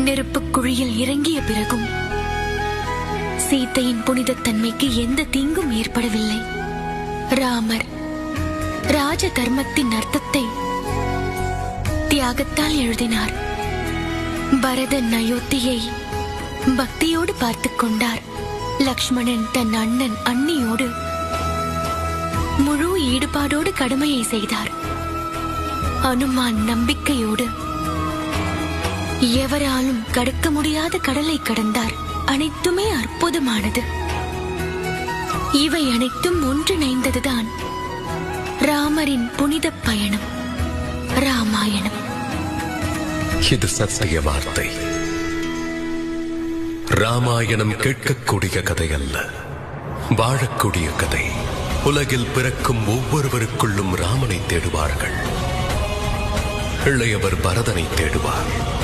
நெருப்பு குழியில் இறங்கிய பிறகும் சீதையின் புனிதத்தன்மைக்கு எந்த தீங்கும் ஏற்படவில்லை. ராமர் ராஜ தர்மத்தின் அர்த்தத்தை தியாகத்தால் எழுதினார். பரதன் அயோத்தியை பக்தியோடு பார்த்துக் கொண்டார். லக்ஷ்மணன் தன் அண்ணன் அண்ணியோடு முழு ஈடுபாடோடு கடமையை செய்தார். அனுமான் நம்பிக்கையோடு எவராலும் கடக்க முடியாத கடலை கடந்தார். அனைத்துமே அற்புதமானது. இவை அனைத்தும் ஒன்றிணைந்ததுதான் ராமரின் புனித பயணம், ராமாயணம். இது சத்திய வார்த்தை. ராமாயணம் கேட்கக்கூடிய கதை அல்ல, வாழக்கூடிய கதை. உலகில் பிறக்கும் ஒவ்வொருவருக்குள்ளும் ராமனை தேடுவார்கள். இளையவர் பரதனை தேடுவார்.